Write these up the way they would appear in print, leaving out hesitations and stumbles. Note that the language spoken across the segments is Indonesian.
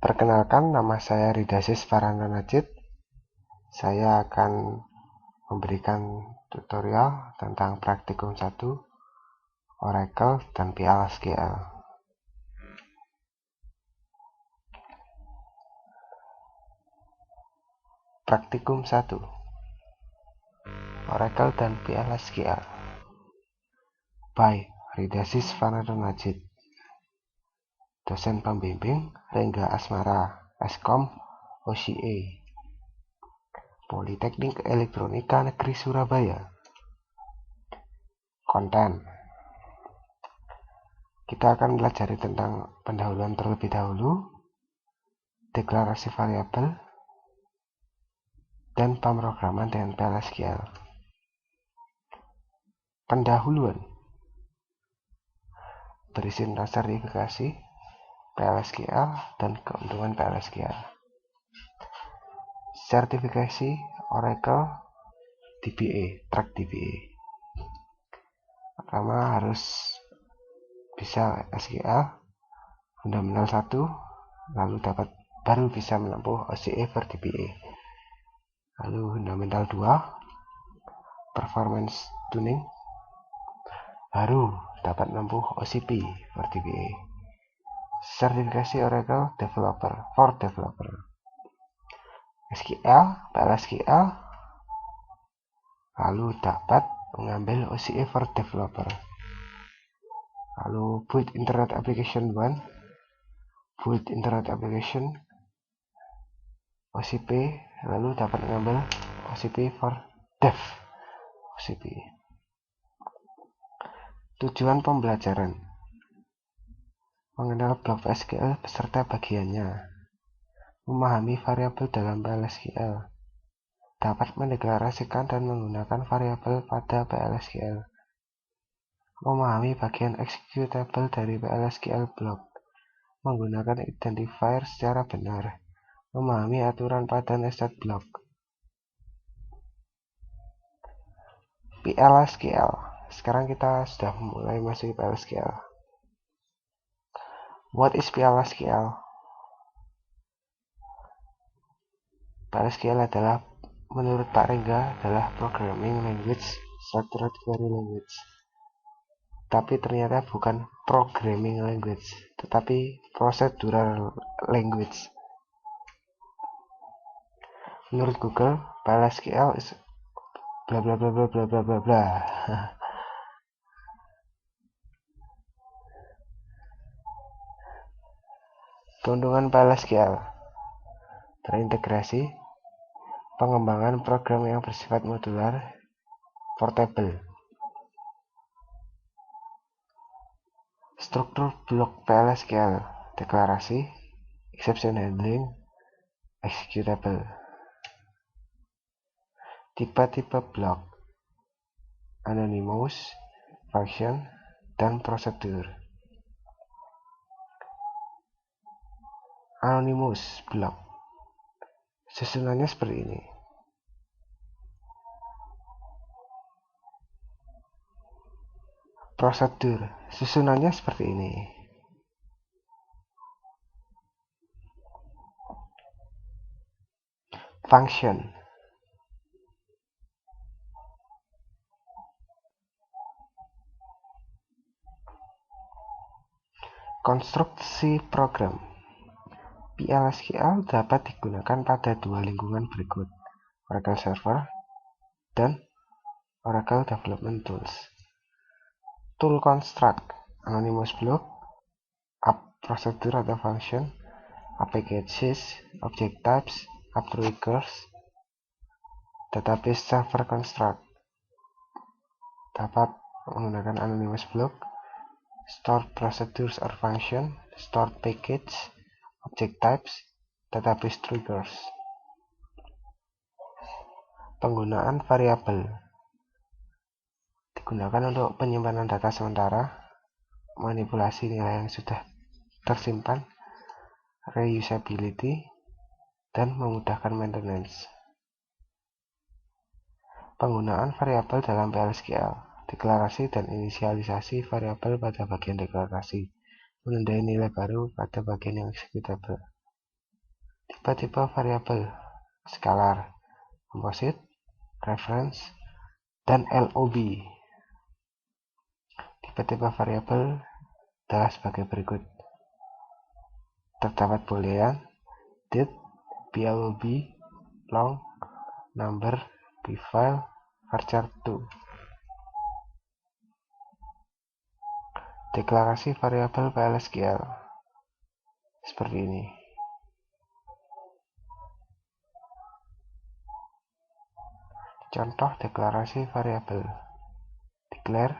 Perkenalkan, nama saya Ridasis Farhana Najid. Saya akan memberikan tutorial tentang Praktikum 1, Oracle, dan PLSQL. Praktikum 1, Oracle dan PLSQL by Ridasis Farhana Najid. Dosen pembimbing Rengga Asmara, Eskom, OCA, Politeknik Elektronika Negeri Surabaya. Konten. Kita akan pelajari tentang pendahuluan terlebih dahulu, deklarasi variabel, dan pemrograman dengan PLSQL. Pendahuluan. Berisi tentang sertifikasi PLSQL dan keuntungan PLSQL. Sertifikasi Oracle DBA, Track DBA. Pertama harus bisa SQL fundamental 1, lalu baru bisa menempuh OCA for DBA. Lalu fundamental 2, performance tuning, baru dapat menempuh OCP for DBA. Sertifikasi Oracle Developer for Developer. SQL, PLSQL, lalu dapat mengambil OCA for Developer. Lalu build Internet Application 1, build Internet Application, OCP, lalu dapat mengambil OCP for Dev. OCP. Tujuan pembelajaran: mengenal blok SQL beserta bagiannya, memahami variabel dalam PLSQL, dapat mendeklarasikan dan menggunakan variabel pada PLSQL, memahami bagian executable dari PLSQL block, menggunakan identifier secara benar, memahami aturan pada nested block. PLSQL. Sekarang kita sudah mulai masuk PLSQL. What is PLSQL? PLSQL adalah, menurut Pak Rengga, adalah programming language, structured query language. Tapi ternyata bukan programming language, tetapi procedural language. Menurut Google, PLSQL is bla bla bla bla bla bla bla bla. Keuntungan PLSQL: terintegrasi, pengembangan program yang bersifat modular, portable. Struktur blok PLSQL: deklarasi, exception handling, executable. Tipe-tipe blok: anonymous, function, dan prosedur. Anonymous block susunannya seperti ini. Prosedur susunannya seperti ini. Function. Konstruksi program. PLSQL dapat digunakan pada dua lingkungan berikut: Oracle Server dan Oracle Development Tools. Tool construct: anonymous block, app procedure atau function, app packages, object types, app triggers. Database server construct dapat menggunakan anonymous block, stored procedures or function, stored package, object types, database triggers. Penggunaan variabel digunakan untuk penyimpanan data sementara, manipulasi nilai yang sudah tersimpan, reusability, dan memudahkan maintenance. Penggunaan variabel dalam PLSQL: deklarasi dan inisialisasi variabel pada bagian deklarasi, menandai nilai baru pada bagian yang executable. tipe-tipe variabel skalar, komposit, reference, dan LOB. Tipe-tipe variabel adalah sebagai berikut. Terdapat boolean, date, BLOB, long, number, bfile, varchar2. Deklarasi variabel PLSQL seperti ini. Contoh deklarasi variabel: declare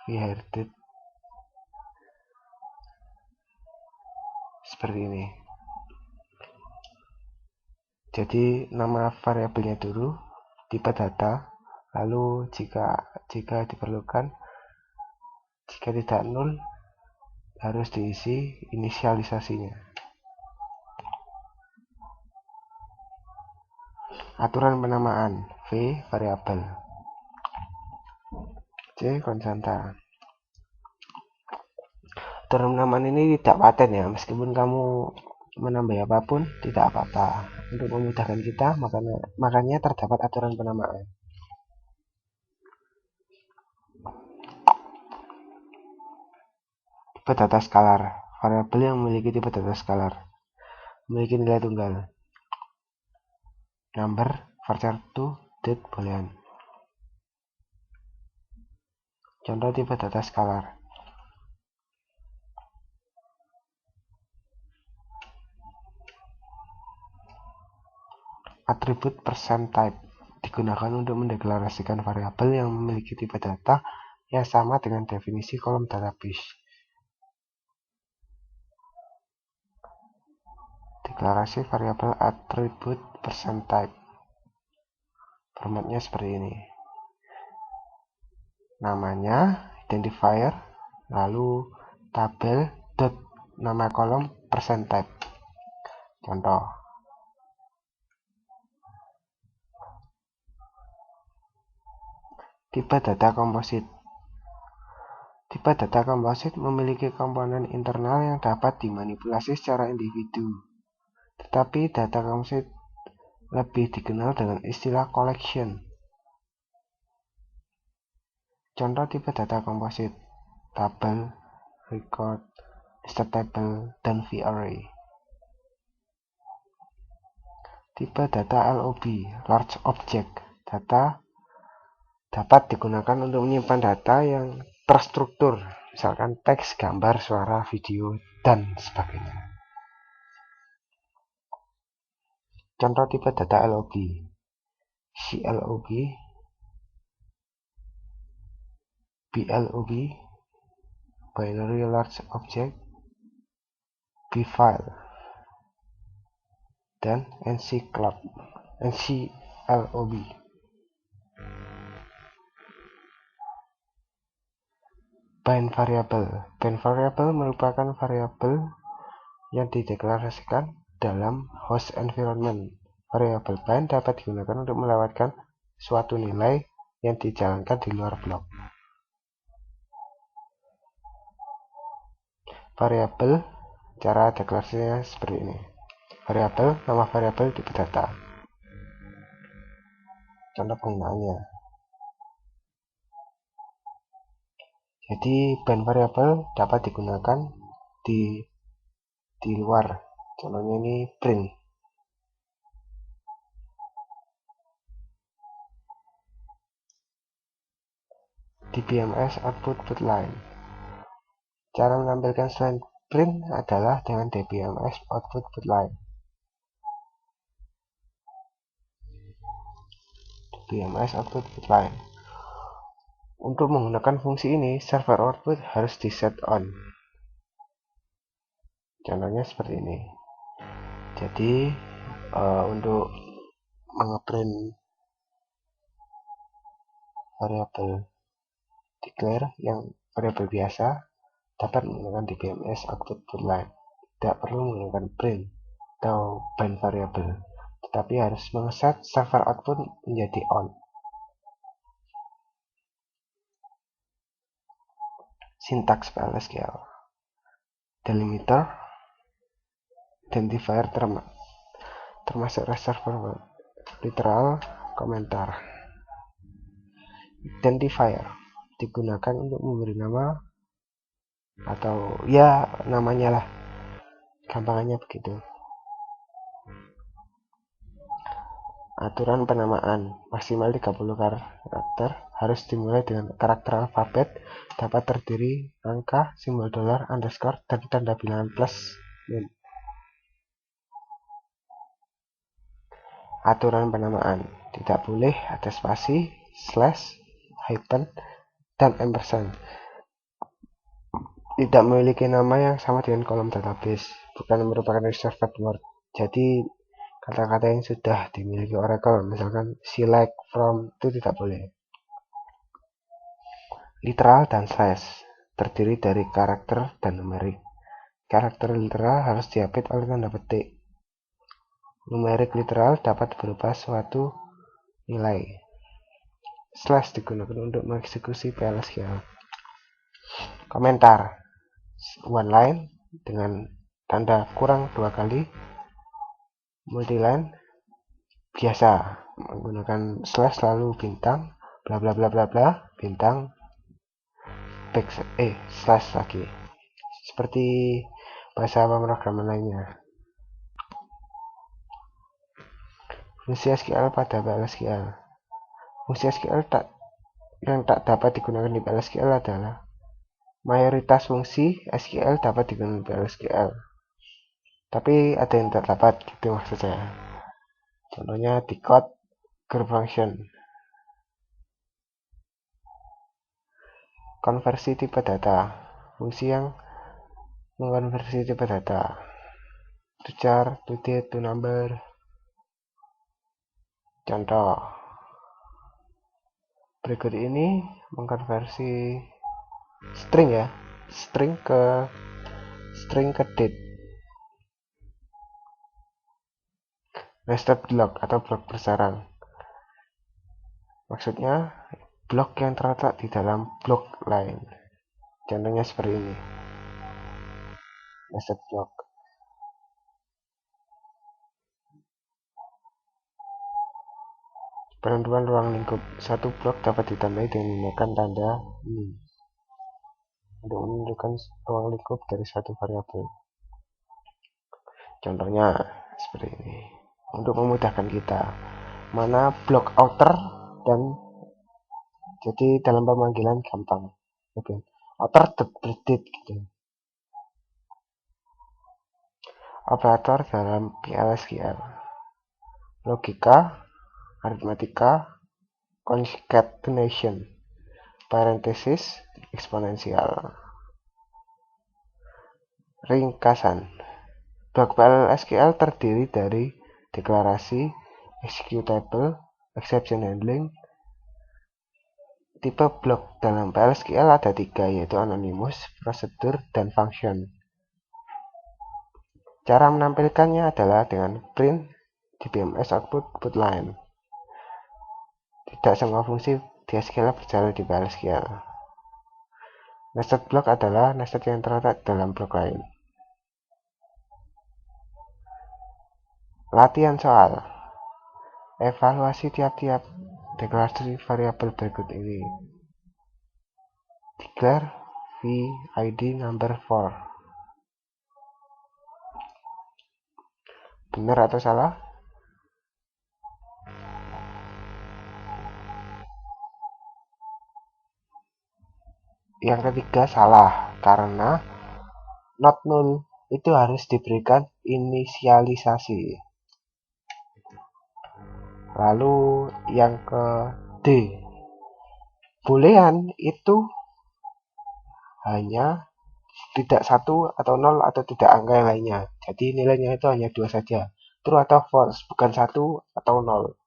vHereDate seperti ini. Jadi nama variabelnya dulu, tipe data, lalu jika diperlukan, jika tidak nol, harus diisi inisialisasinya. Aturan penamaan: V variabel, C konstanta. Aturan penamaan ini tidak paten ya, meskipun kamu menambah apapun tidak apa-apa. Untuk memudahkan kita, makanya terdapat aturan penamaan. Tipe data skalar, variabel yang memiliki tipe data skalar, memiliki nilai tunggal. Number, varchar2, date, boolean. Contoh tipe data skalar: atribut %type digunakan untuk mendeklarasikan variabel yang memiliki tipe data yang sama dengan definisi kolom database. Deklarasi variabel atribut %type. Formatnya seperti ini. Namanya, identifier, lalu tabel, dot, nama kolom, %type. Contoh. Tipe data komposit. Tipe data komposit memiliki komponen internal yang dapat dimanipulasi secara individu. Tetapi data komposit lebih dikenal dengan istilah collection. Contoh tipe data komposit: tabel, record, nested table, dan V-array. Tipe data LOB, large object. Data dapat digunakan untuk menyimpan data yang terstruktur, misalkan teks, gambar, suara, video, dan sebagainya. Contoh tipe data LOB: CLOB, BLOB, binary large object, bfile, dan NCLOB. Bind variable. Bind variable merupakan variabel yang dideklarasikan dalam host environment. Variabel bind dapat digunakan untuk melewatkan suatu nilai yang dijalankan di luar blok. Variabel, cara deklarasinya seperti ini. Variabel, nama variabel, tipe data. Contoh penggunaannya. Jadi bind variabel dapat digunakan di luar. Contohnya ini print. DBMS output line. Cara menampilkan selain print adalah dengan DBMS output line. DBMS output line. Untuk menggunakan fungsi ini, server output harus di set on. Contohnya seperti ini. Jadi untuk mengeprint variabel declare yang variabel biasa dapat menggunakan DBMS output line. Tidak perlu menggunakan print atau bind variabel, tetapi harus mengeset server output menjadi on. Sintaks PLSQL: delimiter, identifier term, termasuk reservoir mode. Literal, komentar. Identifier digunakan untuk memberi nama atau ya namanya lah, gampangannya begitu. Aturan penamaan maksimal 30 karakter, harus dimulai dengan karakter alfabet, dapat terdiri angka, simbol dolar, underscore, dan tanda bilangan plus min. Aturan penamaan tidak boleh ada spasi, slash, hyphen, dan ampersand. Tidak memiliki nama yang sama dengan kolom database, bukan merupakan reserved word. Jadi kata-kata yang sudah dimiliki Oracle, misalkan select from, itu tidak boleh. Literal dan slash terdiri dari karakter dan numerik. Karakter literal harus diapit oleh tanda petik. Numerik literal dapat berupa suatu nilai. Slash digunakan untuk mengeksekusi PLSQL. Komentar one line dengan tanda kurang 2 kali. Multiline biasa menggunakan slash lalu bintang bla bla bla bla bla bintang slash lagi, seperti bahasa pemrograman lainnya. Fungsi SQL pada PLSQL. Fungsi SQL yang tak dapat digunakan di PLSQL adalah mayoritas fungsi SQL dapat digunakan di PLSQL, tapi ada yang tak dapat, gitu maksud saya. Contohnya decode group function. Konversi tipe data, fungsi yang mengkonversi tipe data, to char, to date, to number. Contoh berikut ini mengkonversi string ke date. Nested block atau blok bersarang, maksudnya blok yang terletak di dalam blok lain. Contohnya seperti ini, nested block. Penentuan ruang lingkup, satu blok dapat ditandai dengan menggunakan tanda ini untuk menentukan ruang lingkup dari satu variabel. Contohnya seperti ini, untuk memudahkan kita, mana blok outer, dan jadi dalam pemanggilan gampang. Oke, outer date gitu. Operator dalam PLSQL, logika, aritmatika, concatenation, parenthesis, eksponensial. Ringkasan, blok PLSQL terdiri dari deklarasi, executable, exception handling. Tipe blok dalam PLSQL ada 3, yaitu anonymous, prosedur, dan function. Cara menampilkannya adalah dengan print dbms output line. Tidak semua fungsi di SQL berjalan di PLSQL. Nested block adalah nested yang terletak dalam blok lain. Latihan soal. Evaluasi tiap-tiap deklarasi variabel berikut ini. Declare vid number 4. Benar atau salah? Yang ketiga salah, karena not null itu harus diberikan inisialisasi. Lalu yang ke D, boolean itu hanya tidak 1 atau 0 atau tidak angka yang lainnya. Jadi nilainya itu hanya 2 saja, true atau false, bukan 1 atau 0.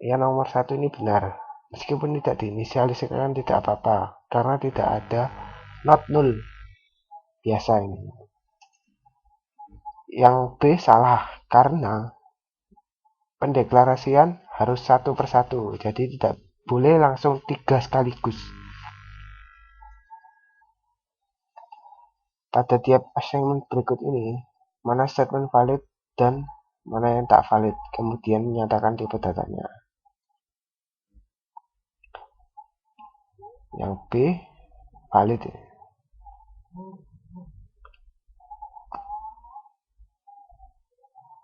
Yang nomor 1 ini benar, meskipun tidak diinisialisasikan tidak apa-apa, karena tidak ada not null biasa ini. Yang B salah, karena pendeklarasian harus satu persatu, jadi tidak boleh langsung 3 sekaligus. Pada tiap assignment berikut ini, mana statement valid dan mana yang tak valid, kemudian menyatakan tipe datanya. Yang B valid.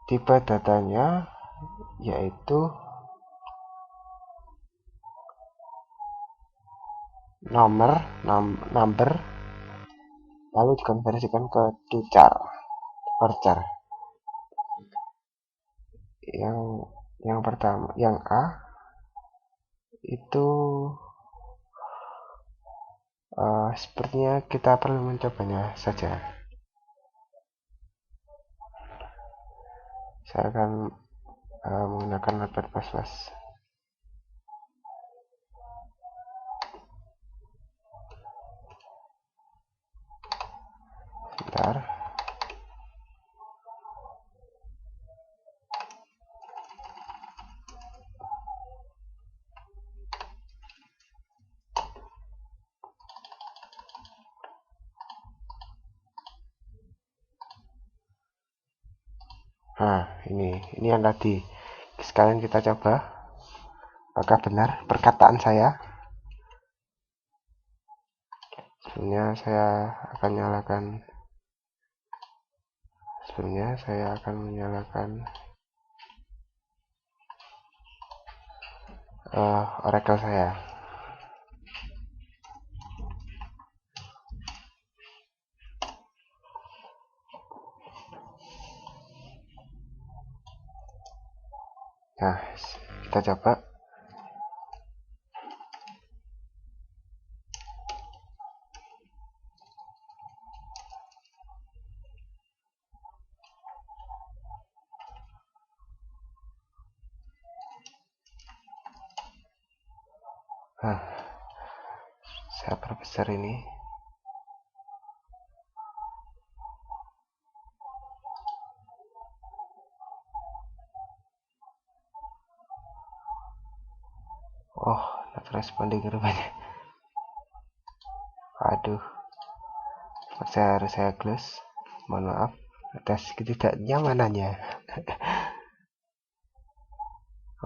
Tipe datanya yaitu number lalu dikonversikan ke varchar. Yang pertama, yang A itu sepertinya kita perlu mencobanya saja. Saya akan menggunakan notepad++. Sebentar. Nah, ini yang tadi. Sekalian kita coba apakah benar perkataan saya. Sebelumnya saya akan menyalakan Oracle saya. Nah, kita coba. Nah, saya perbesar ini. Oh, not responding rupanya. Aduh, saya close. Mohon maaf atas ketidaknyamanannya.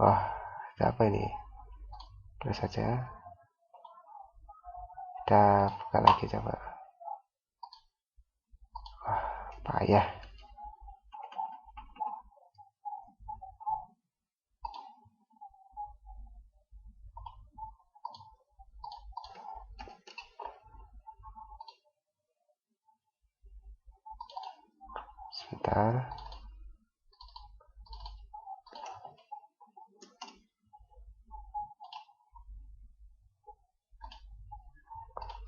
Wah, apa ini? Close saja. Kita buka lagi coba. Wah, payah. Sebentar.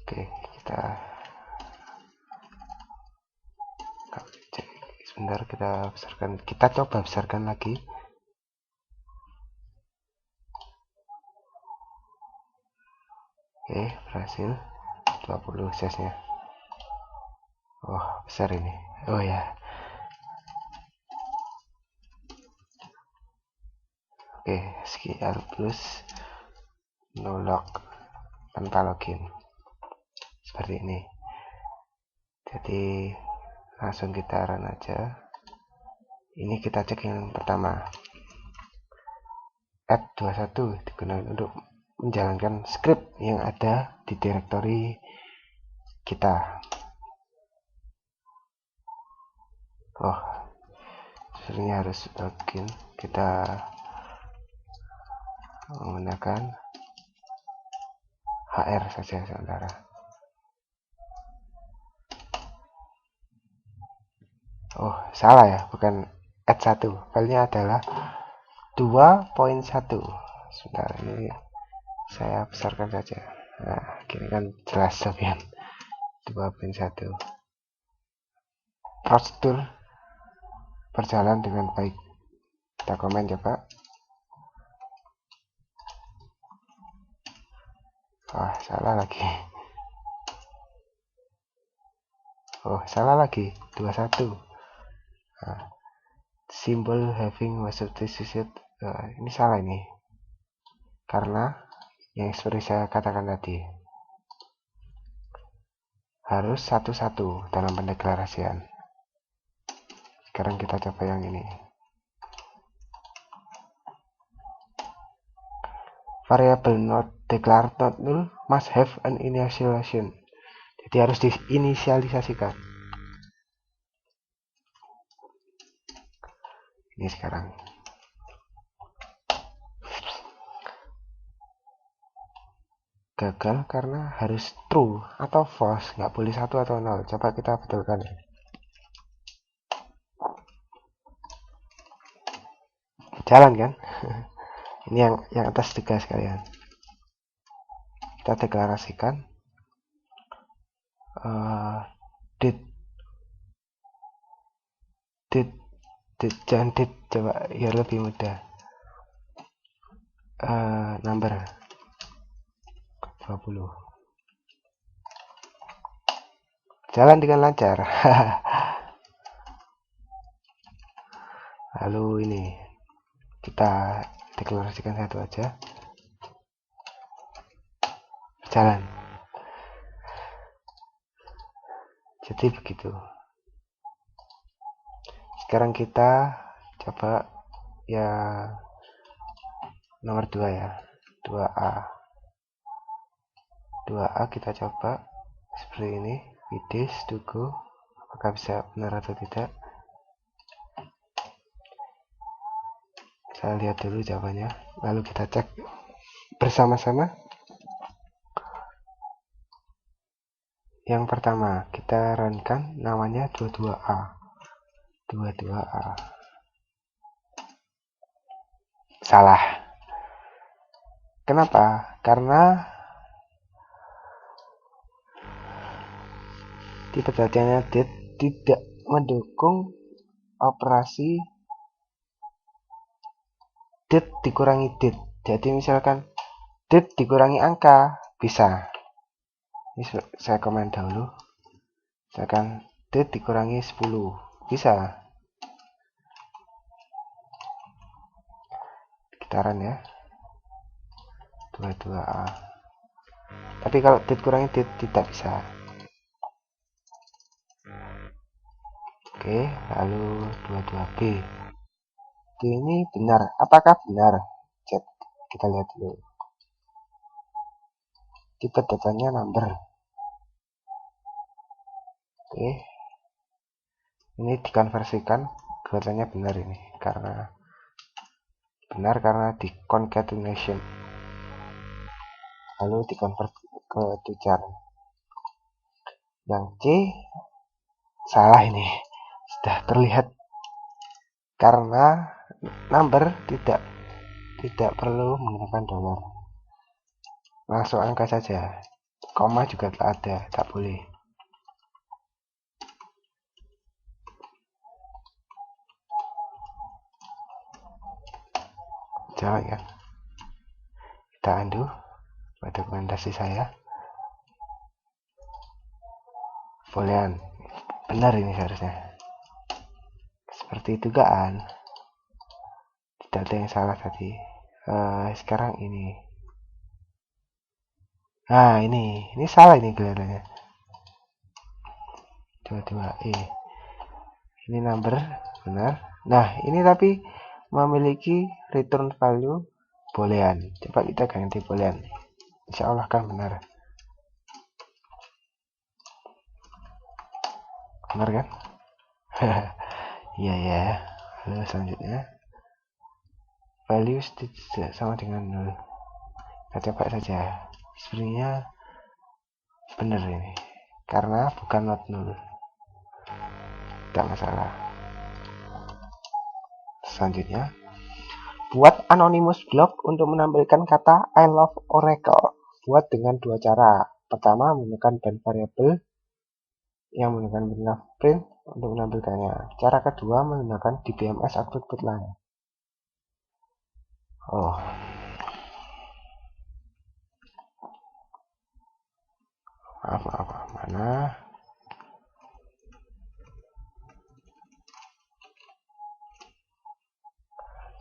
Oke, kita cek. Sebentar, kita coba besarkan lagi. Oke, berhasil 20 size-nya. Oh, besar ini. Oh ya. Oke, SQL plus no log tanpa login. Seperti ini. Jadi langsung kita run aja. Ini kita cek yang pertama. Add 21 digunakan untuk menjalankan script yang ada di direktori kita. Oh, sebenarnya harus login. Kita menggunakan HR saja sementara. Oh, salah ya, bukan add 1. Filenya adalah 2.1. Sebentar, ini saya besarkan saja. Nah, kini kan jelas sofian. 2.1. Prosedur berjalan dengan baik. Kita komen coba. Wah, salah lagi. Oh, salah lagi. 21. Nah, symbol having was substituted. Ini salah ini. Karena yang seperti saya katakan tadi. Harus satu-satu dalam pendeklarasian. Sekarang kita coba yang ini. Variable not declared not null must have an initialization. Jadi harus diinisialisasikan. Ini sekarang. Gagal karena harus true atau false, nggak boleh 1 atau 0. Coba kita betulkan. Jalan kan? Ini yang atas juga sekalian. Kita deklarasikan did jangan did, coba biar lebih mudah. Number 20. Jalan dengan lancar. Lalu ini kita deklarasikan satu aja. Jalan. Jadi begitu. Sekarang kita coba ya nomor 2 ya. 2A. 2A kita coba seperti ini. Widis to go. Apakah bisa benar atau tidak? Saya lihat dulu jawabannya. Lalu kita cek bersama-sama. Yang pertama, kita runkan namanya 22A. 22A. Salah. Kenapa? Karena tipe dataannya did tidak mendukung operasi did dikurangi did. Jadi misalkan did dikurangi angka, bisa. Ini saya komen dahulu. Misalkan did dikurangi 10, bisa. Kita run ya. 22A. Tapi kalau did kurangi did tidak bisa. Oke, lalu 22B. Ini benar. Apakah benar? Cek. Kita lihat dulu. Tipe datanya number. Oke. Ini dikonversikan. Datanya benar ini. Benar karena di concatenation. Lalu dikonvert ke tujar. Yang C salah ini. Sudah terlihat karena number tidak perlu menggunakan dolar, langsung angka saja. Koma juga tak ada, tak boleh. Jangan ya. Kita undo dokumentasi saya. Boolean benar ini seharusnya. Seperti itu kan? Tidak ada yang salah tadi. Sekarang ini. Nah ini salah ini kelihatannya. 22E. Ini number benar. Nah ini tapi memiliki return value boolean. Coba kita ganti boolean. Insya Allah kan benar. Benar kan? Iya ya. Lalu selanjutnya values tidak sama dengan 0. Kita coba saja. Sebenarnya benar ini karena bukan not null. Tidak masalah. Selanjutnya, buat anonymous block untuk menampilkan kata I love Oracle. Buat dengan dua cara. Pertama, menggunakan ban variable yang menggunakan print untuk menampilkannya. Cara kedua, menggunakan dbms output line. Oh, maaf, mana?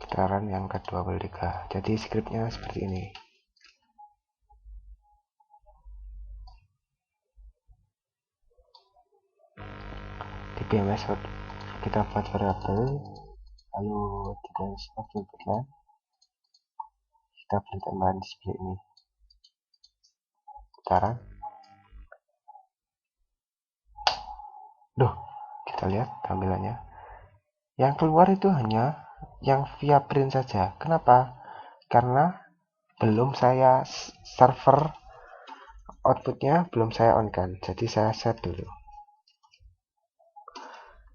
Kita run yang ke-23. Jadi scriptnya seperti ini. dbms kita buat variabel, lalu details of input line, kita beri tambahan display ini putaran. Kita lihat tampilannya, yang keluar itu hanya yang via print saja. Kenapa? Karena belum saya server outputnya belum saya on kan, jadi saya set dulu.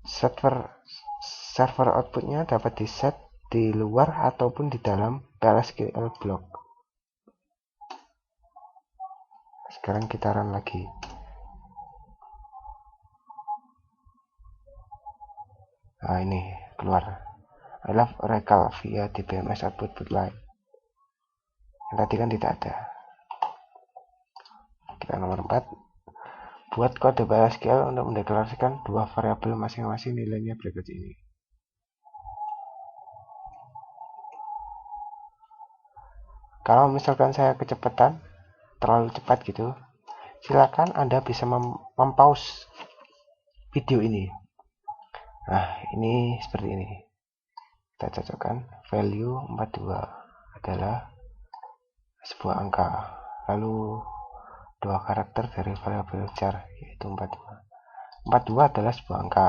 Server outputnya dapat di set di luar ataupun di dalam PLSQL block. Sekarang kita run lagi. Nah, ini keluar I love Oracle via DBMS output line. Yang tadi kan tidak ada. Kita nomor 4. Buat kode PLSQL untuk mendeklarasikan dua variabel masing-masing nilainya berikut ini. Kalau misalkan saya kecepatan, terlalu cepat gitu, silakan Anda bisa mempause video ini. Nah, ini seperti ini. Kita cocokkan value 42 adalah sebuah angka, lalu dua karakter dari variabel char yaitu 42. 42 adalah sebuah angka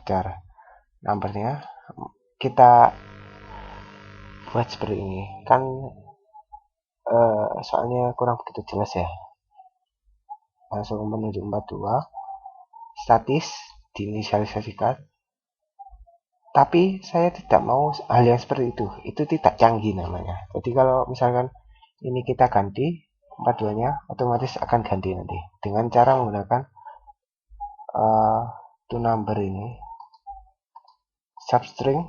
char. Numbernya kita buat seperti ini. Kan soalnya kurang begitu jelas ya. Langsung menuju 42, statis diinisialisasikan. Tapi saya tidak mau hal yang seperti itu tidak canggih namanya. Jadi kalau misalkan ini kita ganti 42-nya, otomatis akan ganti nanti dengan cara menggunakan to number ini, substring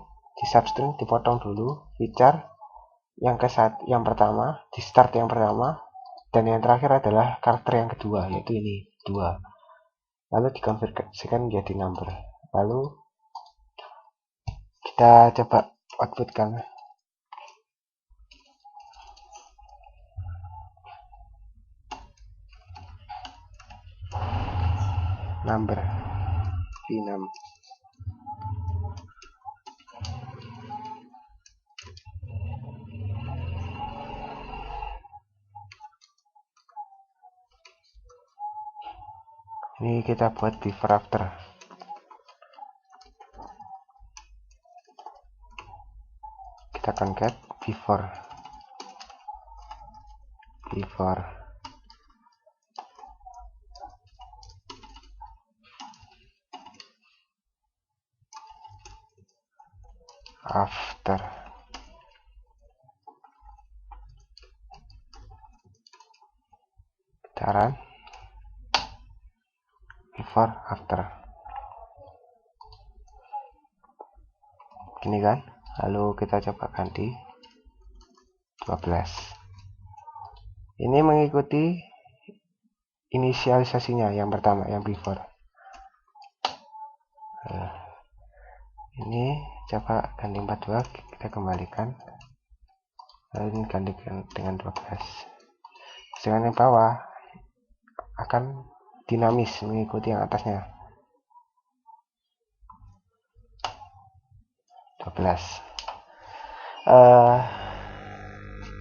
dipotong dulu, feature yang pertama di start yang pertama, dan yang terakhir adalah karakter yang kedua, yaitu ini 2, lalu dikonversikan menjadi number. Lalu kita coba outputkan. Number V6. Ini kita buat before after. Kita concat before after. Kita run before after. Gini kan? Lalu kita coba ganti 12. Ini mengikuti inisialisasinya yang pertama, yang before. Ini coba ganti 42, kita kembalikan. Lalu ini ganti dengan 12. Dengan yang bawah akan dinamis mengikuti yang atasnya. 12.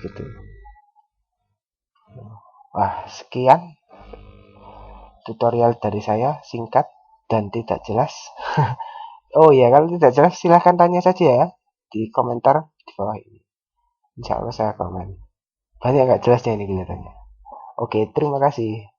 Gitu. Wah, sekian tutorial dari saya, singkat dan tidak jelas. Oh ya, kalau tidak jelas silahkan tanya saja ya di komentar di bawah ini. Insya Allah saya komen. Banyak nggak jelasnya ini kelihatannya. Oke, terima kasih.